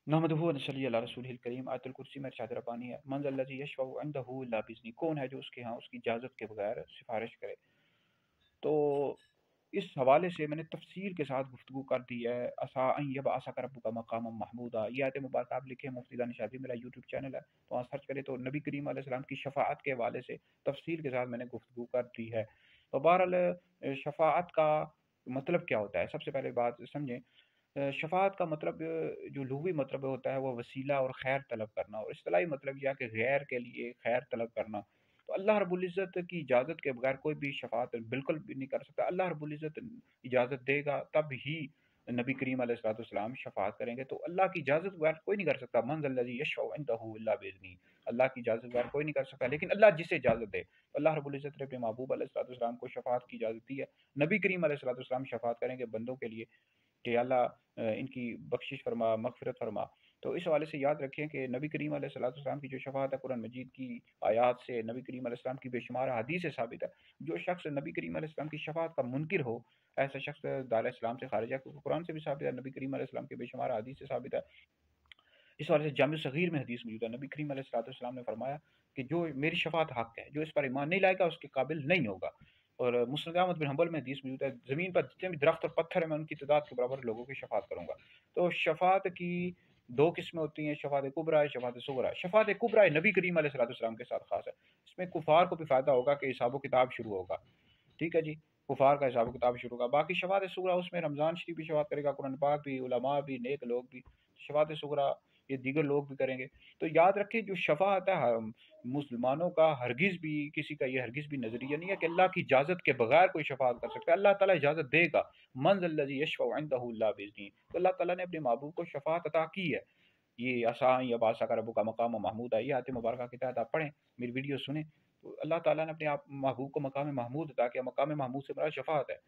नहमदुहु व नसल्ली अला रसूलिहिल करीम। आयतुल कुर्सी में इरशाद रब्बानी है, मन ज़ल्लज़ी यशफ़उ इंदहु इल्ला बिइज़्निही, कौन है जो उसके यहाँ उसकी इजाज़त के बगैर सिफारिश करे। तो इस हवाले से मैंने तफसील के साथ गुफ्तगू कर दी है। असा अन यबअसक रब्बुका मक़ामम महमूदा, ये आयत मुबारक आप लिखे मुफ्ती दानिश शादी, मेरा यूट्यूब चैनल है, तो वहाँ सर्च करें तो नबी करीम अलैहि सलाम की शफ़ाअत के हवाले से तफसील के साथ मैंने गुफ्तगू कर दी है। तो बहरहाल शफ़ाअत का मतलब क्या होता है, सबसे पहले बात समझें। शफ़ाअत का मतलब जो लुग़वी मतलब होता है वो वसीला और खैर तलब करना, और इस्तिलाही मतलब यह है कि गैर के लिए खैर तलब करना। तो अल्लाह रब्बुल इज़्ज़त की इजाज़त के बगैर कोई भी शफ़ाअत बिल्कुल भी नहीं कर सकता। अल्लाह रब्बुल इज़्ज़त इजाज़त देगा तब ही नबी करीम अलैहिस्सलाम शफ़ाअत करेंगे। तो अल्लाह की इजाज़त के बगैर कोई नहीं कर सकता। मन ज़ल्लज़ी यशफ़उ इंदहु इल्ला बिइज़्निही, अल्लाह की इजाज़त के बगैर कोई नहीं कर सकता, लेकिन अल्लाह जिसे इजाज़त दे। तो अल्लाह रब्बुल इज़्ज़त ने अपने महबूब अलैहिस्सलाम को शफ़ाअत की इजाज़त दी है। नबी करीम अलैहिस्सलाम शफ़ाअत करेंगे बंदों के लिए कि अल्लाह इनकी बख्शिश फरमा, मग़फ़िरत फरमा। तो इस हवाले से याद रखें कि नबी करीम अलैहिस्सलाम की जो शफ़ाअत है कुरान मजीद की आयात से, नबी करीम अलैहिस्सलाम की बेशुमार हदीस से साबित है। जो शख्स नबी करीम अलैहिस्सलाम की शफ़ाअत का मुनकिर हो, ऐसा शख्स दायरा इस्लाम से खारिज है, क्योंकि कुरान से भी साबित है, नबी करीम अलैहिस्सलाम की बेशुमार हदीस से साबित है। इस हवाले से जामिउ सगीर में हदीस मौजूद है, नबी करीम अलैहिस्सलाम ने फरमाया कि जो मेरी शफ़ाअत हक़ है, जो इस पर ईमान नहीं लाएगा उसके काबिल नहीं होगा। और मुस्नद अहमद बिन हंबल में हदीस मौजूद है, ज़मीन पर जितने भी दरख्त और पत्थर हैं मैं उनकी तादाद के बराबर लोगों की शफ़ाअत करूँगा। तो शफ़ाअत की दो किस्में होती हैं, शफ़ाअत कुबरा है, शफ़ाअत सुगरा है। शफ़ाअत कुबरा है नबी करीम अलैहिस्सलाम के साथ ख़ास है। इसमें कुफ़ार को भी फ़ायदा होगा कि हिसाब व किताब शुरू होगा। ठीक है जी, कुफ़ार का हिसाब किताब शुरू होगा। बाकी शफ़ाअत सुगरा उसमें रमज़ान शरीफ भी शफ़ाअत करेगा, कुरान पाक भी, उलमा भी, नेक लोग भी। शफ़ाअत सुगरा ये दीगर लोग भी करेंगे। तो याद रखें जो शफ़ाअत है मुसलमानों का हरगिज़ भी किसी का ये हरगिज़ भी नज़रिया नहीं है कि अल्लाह की इजाज़त के बगैर कोई शफ़ाअत कर सकता है। अल्लाह ताला इजाज़त देगा। मन ज़ल्लज़ी यशफ़उ इंदहु इल्ला बिइज़्निही। तो अल्लाह ताला ने अपने महबूब को शफ़ाअत अता की है। ये असा अन यबअसक रब्बुका मक़ामम महमूदा, ये आयत मुबारक के तहत आप पढ़ें, मेरी वीडियो सुनें। तो अल्लाह ताला ने अपने आप महबूब को मकाम महमूद अता किया। मकाम महमूद से मुराद शफ़ाअत है।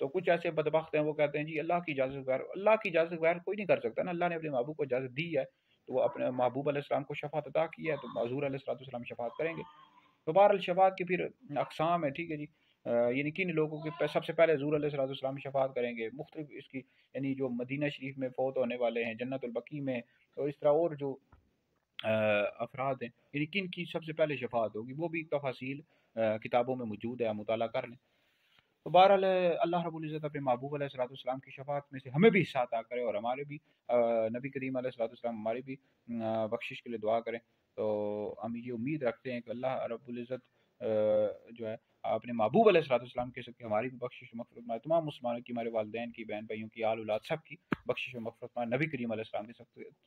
तो कुछ ऐसे बदबख्त हैं वो कहते हैं जी अल्लाह की इजाज़त के बगैर, अल्लाह की इजाज़त के बगैर कोई नहीं कर सकता ना। अल्लाह ने अपने महबूब को इजाज़त दी है, तो वो अपने महबूब अलैहिस्सलाम को शफ़ाअत अता की है, तो हुज़ूर अलैहिस्सलाम शफ़ाअत करेंगे। तो बहरहाल शफ़ाअत की फिर अक़साम है, ठीक है जी। यानी किन लोगों की सबसे पहले हुज़ूर अलैहिस्सलाम शफ़ाअत करेंगे, मुख्तलिफ इसकी यानी जो मदीना शरीफ में फ़ौत होने वाले हैं, जन्नतुल बकी में, और इस तरह और जो अफराद हैं, यानी किन की सबसे पहले शफ़ाअत होगी, वो भी तफ़ासील किताबों में मौजूद है, आप मुताला कर लें। तो बहरहाल अल्लाह रब्बुल इज़्ज़त अपने महबूब अलैहिस्सलाम की शफ़ाअत में से हमें भी हिस्सा अता करे, और हमारे भी नबी करीम अलैहिस्सलाम हमारी भी बख्शिश के लिए दुआ करें। तो हम ये उम्मीद रखते हैं कि अल्लाह रब्बुल इज़्ज़त जो है अपने महबूब अलैहिस्सलाम के सबकी हमारी भी बख्शिश व मग़फ़िरत फरमाए, तमाम मुसलमानों की, हमारे वालिदैन की, बहन भाइयों की, आल औलाद सब की बख्शिश व मग़फ़िरत फरमाए, नबी करीम अलैहिस्सलाम के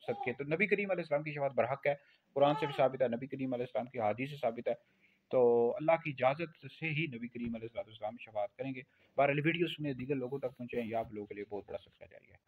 सदक़े। तो नबी करीम अलैहिस्सलाम की शफ़ाअत बरहक़ है, कुरान से भी साबित है, नबी करीम अलैहिस्सलाम की हदीस से साबित है। तो अल्लाह की इजाज़त से ही नबी करीम अलैहिस्सलाम शफ़ाअत करेंगे। बहरहाल वीडियो सुने, दीगर लोगों तक पहुँचाएँ, ये आप लोगों के लिए बहुत बड़ा सदका जारिया है।